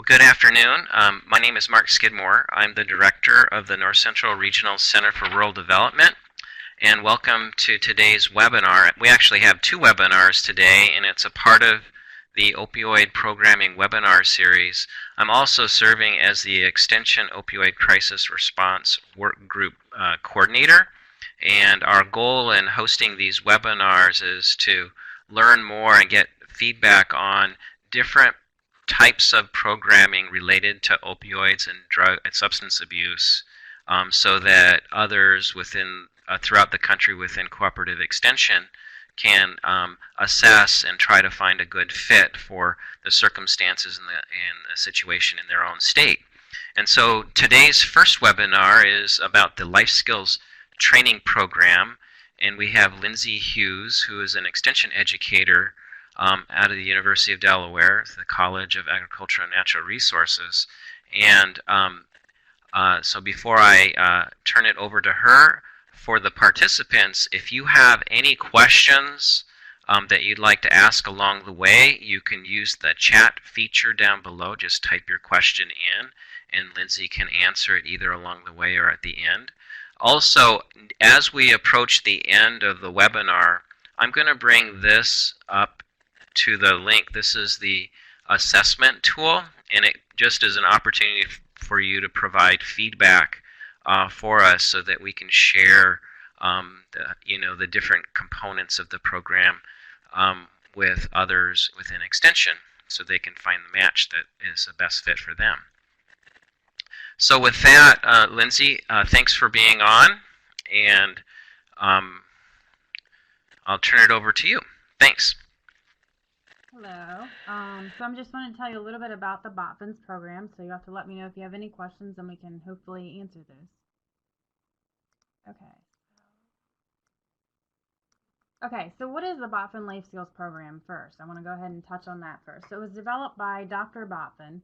Well, good afternoon. My name is Mark Skidmore. I'm the director of the North Central Regional Center for Rural Development, and welcome to today's webinar. We actually have two webinars today, and it's a part of the Opioid Programming webinar series. I'm also serving as the Extension Opioid Crisis Response Work Group Coordinator, and our goal in hosting these webinars is to learn more and get feedback on different types of programming related to opioids and drug and substance abuse, so that others within throughout the country within cooperative extension can assess and try to find a good fit for the circumstances and the situation in their own state. And so today's first webinar is about the LifeSkills training program, and we have Lindsey Hughes, who is an extension educator out of the University of Delaware, the College of Agriculture and Natural Resources. And so before I turn it over to her, for the participants, if you have any questions that you'd like to ask along the way, you can use the chat feature down below. Just type your question in, and Lindsey can answer it either along the way or at the end. Also, as we approach the end of the webinar, I'm going to bring this up to the link. This is the assessment tool, and it just is an opportunity for you to provide feedback for us so that we can share the different components of the program with others within extension so they can find the match that is the best fit for them. So with that, Lindsey, thanks for being on, and I'll turn it over to you. Thanks. Hello. So I'm just want to tell you a little bit about the BOTFINS program, so you have to let me know if you have any questions and we can hopefully answer those. Okay, so what is the BOTFIN Life Skills Program first? I want to go ahead and touch on that first. So it was developed by Dr. BOTFIN.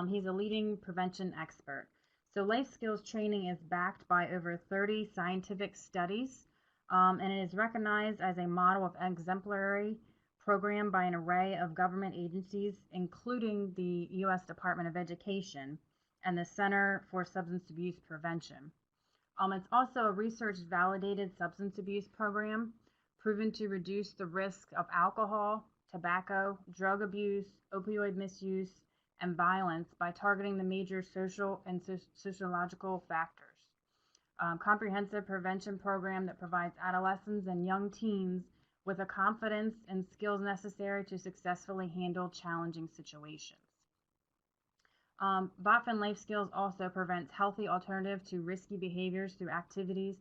He's a leading prevention expert. So life skills training is backed by over 30 scientific studies, and it is recognized as a model of exemplary program by an array of government agencies, including the U.S. Department of Education and the Center for Substance Abuse Prevention. It's also a research-validated substance abuse program, proven to reduce the risk of alcohol, tobacco, drug abuse, opioid misuse, and violence by targeting the major social and sociological factors. Comprehensive prevention program that provides adolescents and young teens with the confidence and skills necessary to successfully handle challenging situations. BOTFIN Life Skills also prevents healthy alternative to risky behaviors through activities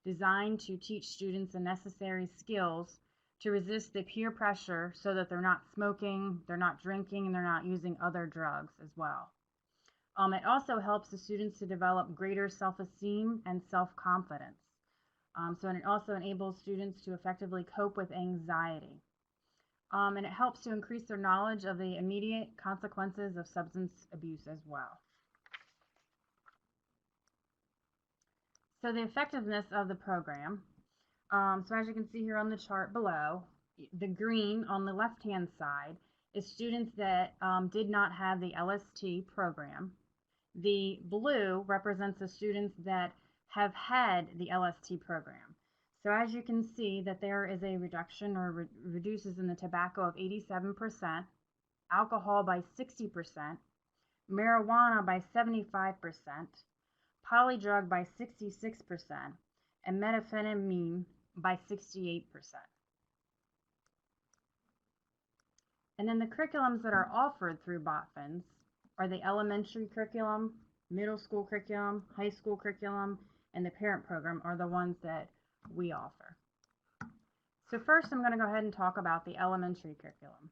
designed to teach students the necessary skills to resist the peer pressure so that they're not smoking, they're not drinking, and they're not using other drugs as well. It also helps the students to develop greater self-esteem and self-confidence. So it also enables students to effectively cope with anxiety. And it helps to increase their knowledge of the immediate consequences of substance abuse as well. So the effectiveness of the program. So as you can see here on the chart below, the green on the left-hand side is students that did not have the LST program. The blue represents the students that have had the LST program. So as you can see that there is a reduction or reduces in the tobacco of 87%, alcohol by 60%, marijuana by 75%, polydrug by 66%, and methamphetamine by 68%. And then the curriculums that are offered through BOTFINS are the elementary curriculum, middle school curriculum, high school curriculum, and the parent program are the ones that we offer. So first I'm going to go ahead and talk about the elementary curriculum.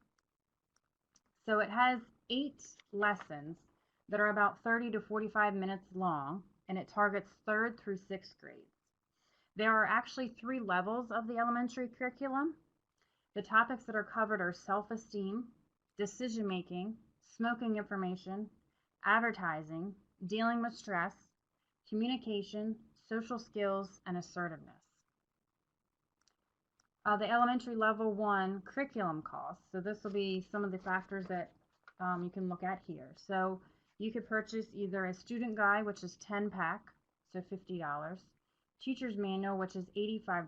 So it has 8 lessons that are about 30 to 45 minutes long, and it targets 3rd through 6th grades. There are actually 3 levels of the elementary curriculum. The topics that are covered are self-esteem, decision-making, smoking information, advertising, dealing with stress, communication, social skills, and assertiveness. The elementary level 1 curriculum costs. So this will be some of the factors that you can look at here. So you could purchase either a student guide, which is 10 pack, so $50, teacher's manual, which is $85,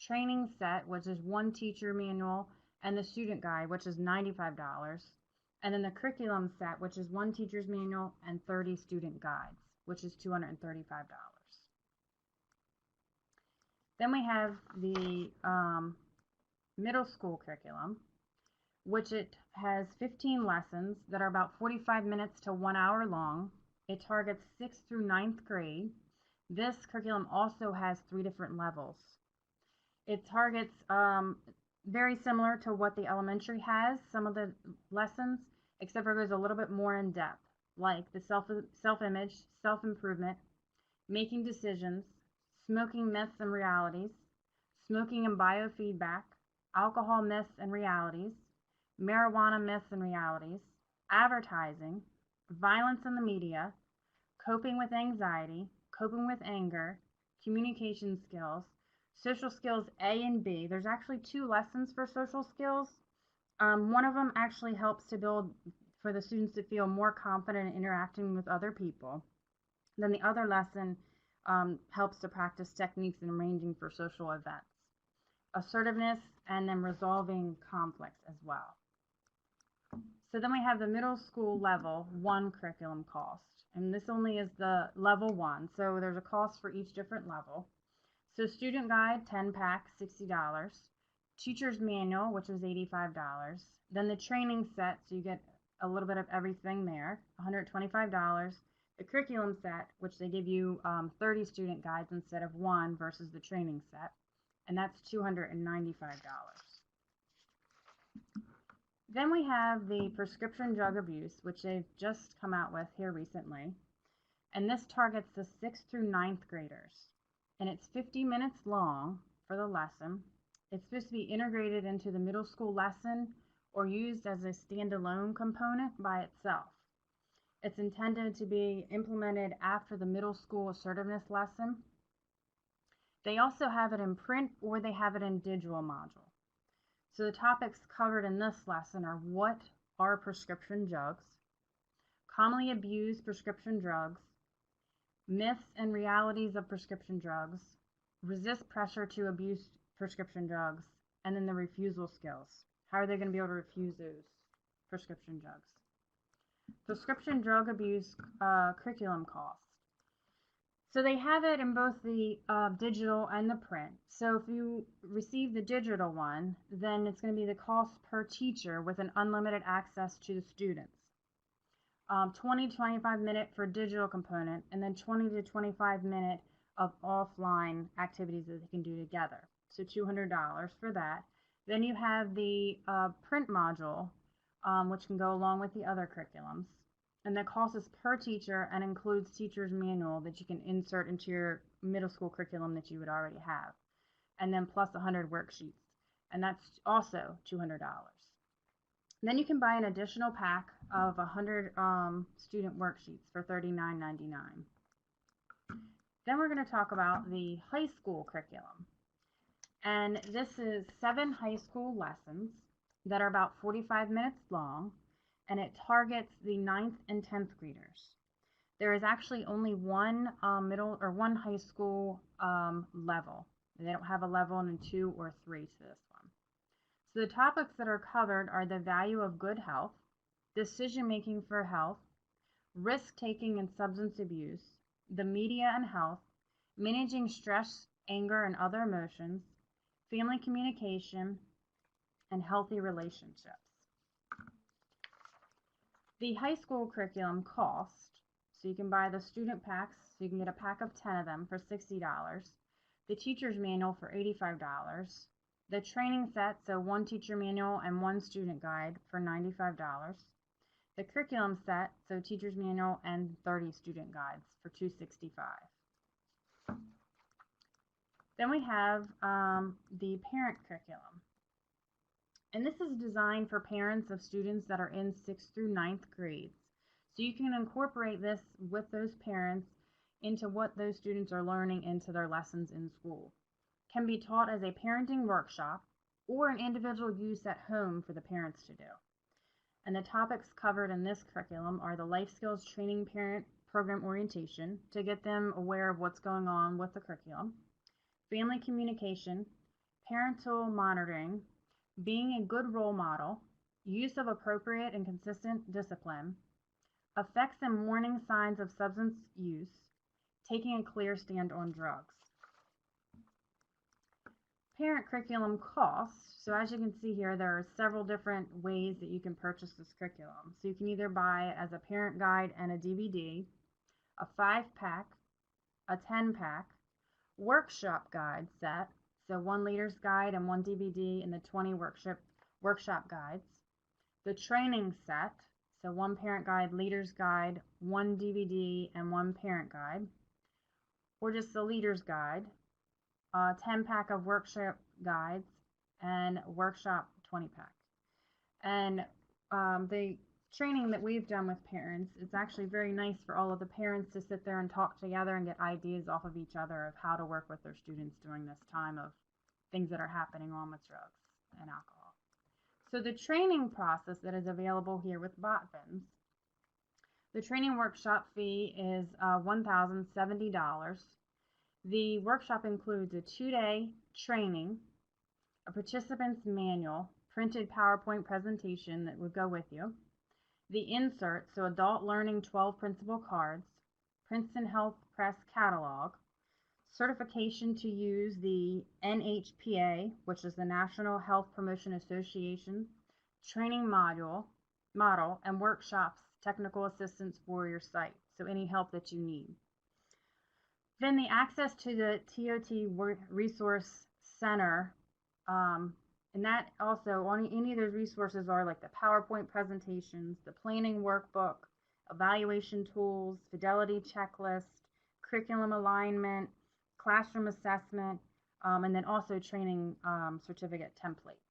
training set, which is one teacher manual, and the student guide, which is $95, and then the curriculum set, which is one teacher's manual and 30 student guides, which is $235. Then we have the middle school curriculum, which it has 15 lessons that are about 45 minutes to 1 hour long. It targets 6th through 9th grade. This curriculum also has 3 different levels. It targets very similar to what the elementary has, some of the lessons, except for it goes a little bit more in depth, like the self-image, self-improvement, making decisions, smoking myths and realities, smoking and biofeedback, alcohol myths and realities, marijuana myths and realities, advertising, violence in the media, coping with anxiety, coping with anger, communication skills, social skills A and B. There's actually 2 lessons for social skills. One of them actually helps to build for the students to feel more confident in interacting with other people. Then the other lesson helps to practice techniques in arranging for social events, assertiveness, and then resolving conflicts as well. So then we have the middle school level 1 curriculum cost, and this only is the level 1, so there's a cost for each different level. So student guide, 10 pack, $60, teacher's manual, which was $85, then the training set, so you get a little bit of everything there, $125, the curriculum set, which they give you 30 student guides instead of 1 versus the training set, and that's $295. Then we have the prescription drug abuse, which they've just come out with here recently. And this targets the 6th through 9th graders. And it's 50 minutes long for the lesson. It's supposed to be integrated into the middle school lesson or used as a standalone component by itself. It's intended to be implemented after the middle school assertiveness lesson. They also have it in print or they have it in digital module. So the topics covered in this lesson are what are prescription drugs, commonly abused prescription drugs, myths and realities of prescription drugs, resist pressure to abuse prescription drugs, and then the refusal skills. How are they going to be able to refuse those prescription drugs? Prescription drug abuse curriculum cost. So they have it in both the digital and the print. So if you receive the digital one, then it's going to be the cost per teacher with an unlimited access to the students. 20 to 25 minute for digital component, and then 20 to 25 minute of offline activities that they can do together. So $200 for that. Then you have the print module, which can go along with the other curriculums. And the cost is per teacher and includes teacher's manual that you can insert into your middle school curriculum that you would already have. And then plus 100 worksheets. And that's also $200. Then you can buy an additional pack of 100 student worksheets for $39.99. Then we're going to talk about the high school curriculum. And this is 7 high school lessons that are about 45 minutes long. And it targets the 9th and 10th graders. There is actually only one one high school level. They don't have a level in 2 or 3 to this one. So the topics that are covered are the value of good health, decision making for health, risk taking and substance abuse, the media and health, managing stress, anger, and other emotions, family communication, and healthy relationships. The high school curriculum cost, so you can buy the student packs, so you can get a pack of 10 of them for $60, the teacher's manual for $85, the training set, so 1 teacher manual and 1 student guide for $95, the curriculum set, so teacher's manual and 30 student guides for $265. Then we have the parent curriculum. And this is designed for parents of students that are in 6th through 9th grades. So you can incorporate this with those parents into what those students are learning into their lessons in school. It can be taught as a parenting workshop or an individual use at home for the parents to do. And the topics covered in this curriculum are the Life Skills Training Parent Program Orientation to get them aware of what's going on with the curriculum, family communication, parental monitoring, being a good role model, use of appropriate and consistent discipline, effects and warning signs of substance use, taking a clear stand on drugs. Parent curriculum costs. So as you can see here, there are several different ways that you can purchase this curriculum. So you can either buy it as a parent guide and a DVD, a 5-pack, a 10-pack, workshop guide set, so 1 leader's guide and 1 DVD and the 20 workshop guides, the training set, so 1 parent guide, leader's guide, 1 DVD and 1 parent guide, or just the leader's guide, 10-pack of workshop guides, and workshop 20-pack. And the training that we've done with parents, it's actually very nice for all of the parents to sit there and talk together and get ideas off of each other of how to work with their students during this time of things that are happening on with drugs and alcohol. So the training process that is available here with BOTFINs, the training workshop fee is $1,070. The workshop includes a 2-day training, a participant's manual, printed PowerPoint presentation that would go with you, the insert, so adult learning 12 principal cards, Princeton Health Press catalog, certification to use the NHPA, which is the National Health Promotion Association, training model, and workshops, technical assistance for your site, so any help that you need. Then the access to the TOT Resource Center, and that also, on any of those resources are like the PowerPoint presentations, the planning workbook, evaluation tools, fidelity checklist, curriculum alignment, classroom assessment, and then also training certificate templates.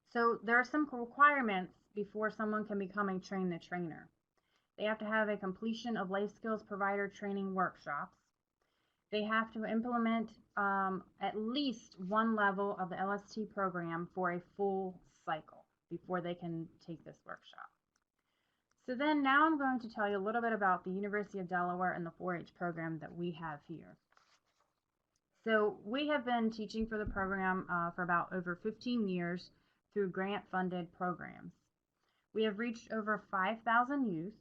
So there are some requirements before someone can become a train the trainer. They have to have a completion of life skills provider training workshops. They have to implement at least 1 level of the LST program for a full cycle before they can take this workshop. So then now I'm going to tell you a little bit about the University of Delaware and the 4-H program that we have here. So we have been teaching for the program for about over 15 years through grant-funded programs. We have reached over 5,000 youth.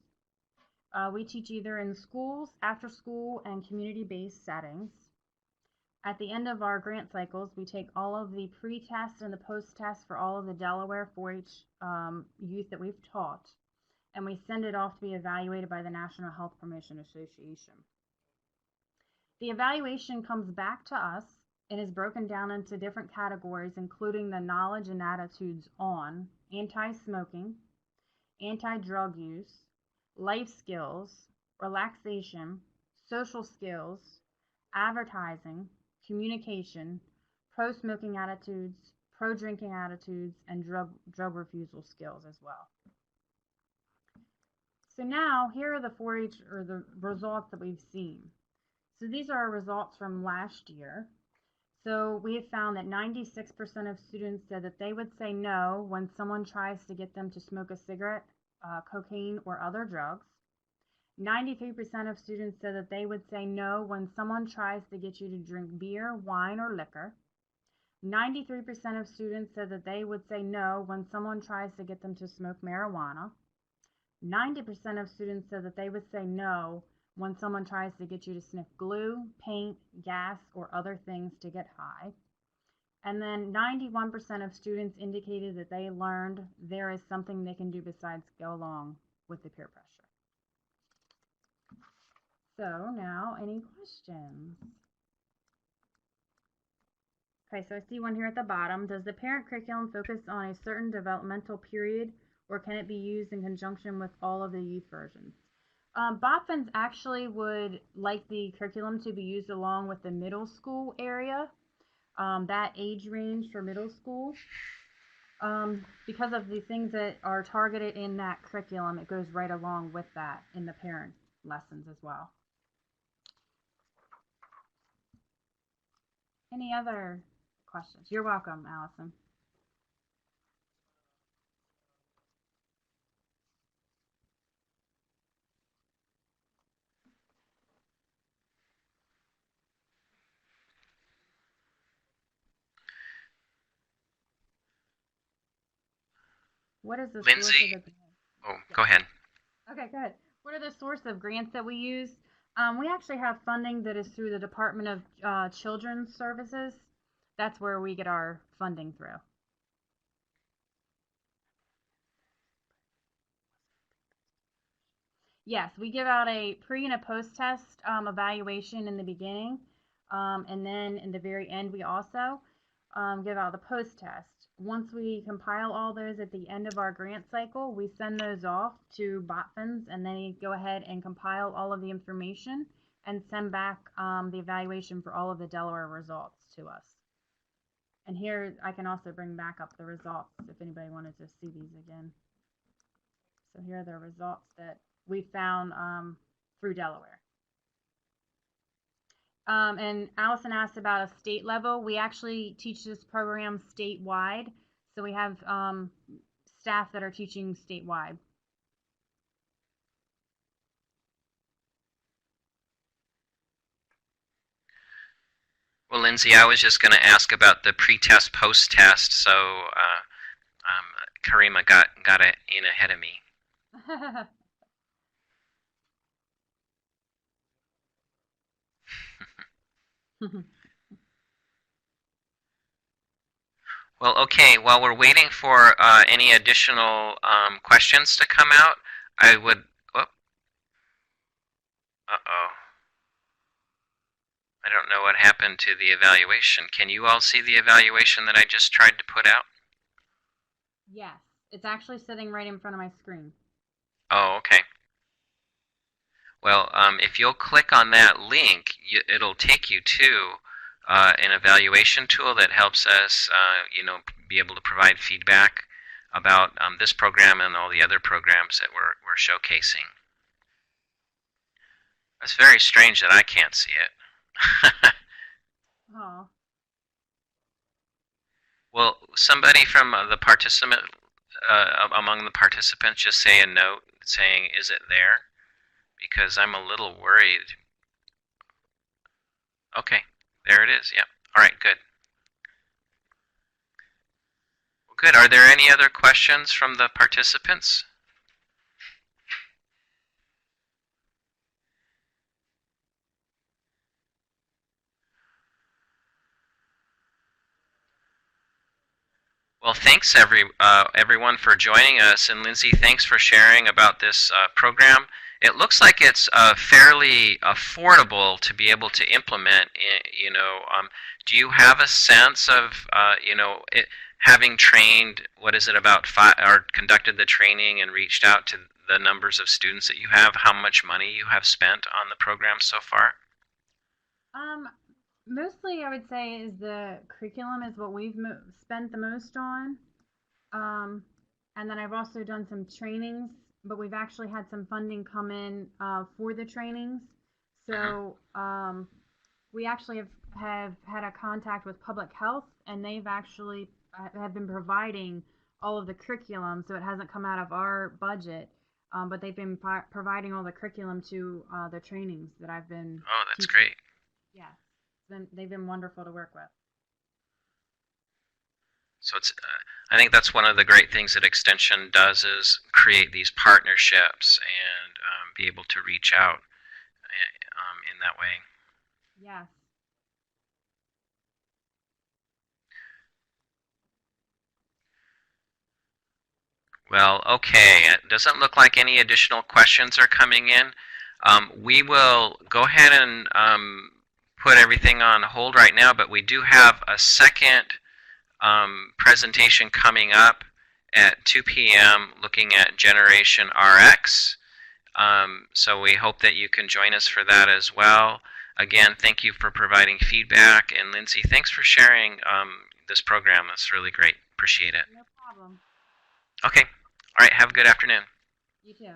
We teach either in schools, after school, and community-based settings. At the end of our grant cycles, we take all of the pre-test and the post-test for all of the Delaware 4-H youth that we've taught, and we send it off to be evaluated by the National Health Promotion Association. The evaluation comes back to us and is broken down into different categories, including the knowledge and attitudes on anti-smoking, anti-drug use, life skills, relaxation, social skills, advertising, communication, pro-smoking attitudes, pro-drinking attitudes, and drug refusal skills as well. So now here are the 4-H or the results that we've seen. So these are our results from last year. So we have found that 96% of students said that they would say no when someone tries to get them to smoke a cigarette, cocaine, or other drugs. 93% of students said that they would say no when someone tries to get you to drink beer, wine, or liquor. 93% of students said that they would say no when someone tries to get them to smoke marijuana. 90% of students said that they would say no when someone tries to get you to sniff glue, paint, gas, or other things to get high. And then 91% of students indicated that they learned there is something they can do besides go along with the peer pressure. So now, any questions? Okay, so I see one here at the bottom. Does the parent curriculum focus on a certain developmental period, or can it be used in conjunction with all of the youth versions? BOTFINs actually would like the curriculum to be used along with the middle school area, that age range for middle school. Because of the things that are targeted in that curriculum, it goes right along with that in the parent lessons as well. Any other questions? You're welcome, Allison. What is the source of Lindsey, the grant? oh, Yeah. go ahead. Okay, good. What are the source of grants that we use? We actually have funding that is through the Department of Children's Services. That's where we get our funding through. Yes, we give out a pre and a post test evaluation in the beginning. And then in the very end, we also give out the post test. Once we compile all those at the end of our grant cycle, we send those off to BotFins and they go ahead and compile all of the information and send back the evaluation for all of the Delaware results to us. And here I can also bring back up the results if anybody wanted to see these again. So here are the results that we found through Delaware. And Allison asked about a state level. We actually teach this program statewide. So we have staff that are teaching statewide. Well, Lindsey, I was just going to ask about the pre-test, post-test, so Karima got it in ahead of me. Well, okay, while we're waiting for any additional questions to come out, I would... Oh, uh-oh. I don't know what happened to the evaluation. Can you all see the evaluation that I just tried to put out? Yes, it's actually sitting right in front of my screen. Oh, okay. Well, if you'll click on that link, it'll take you to an evaluation tool that helps us, be able to provide feedback about this program and all the other programs that we're showcasing. It's very strange that I can't see it. Oh. Well, somebody from the participant, among the participants, just say a note saying, "Is it there?" Because I'm a little worried. Okay, there it is. Yep. All right, good. Well, good. Are there any other questions from the participants? Well, thanks everyone for joining us, and Lindsey, thanks for sharing about this program. It looks like it's fairly affordable to be able to implement. Do you have a sense of having trained, what is it, about or conducted the training and reached out to the numbers of students that you have, how much money you have spent on the program so far? Mostly I would say is the curriculum is what we've spent the most on. And then I've also done some trainings, but we've actually had some funding come in for the trainings. So we actually have had a contact with public health, and they've actually have been providing all of the curriculum, so it hasn't come out of our budget. But they've been providing all the curriculum to the trainings that I've been Oh, that's teaching. great. Yeah. They've been wonderful to work with. So I think that's one of the great things that Extension does is create these partnerships and be able to reach out in that way. Yes. Well, okay. It doesn't look like any additional questions are coming in. We will go ahead and put everything on hold right now, but we do have a second presentation coming up at 2 p.m. looking at Generation RX. So we hope that you can join us for that as well. Again, thank you for providing feedback. And Lindsey, thanks for sharing this program. It's really great. Appreciate it. No problem. Okay. All right. Have a good afternoon. You too.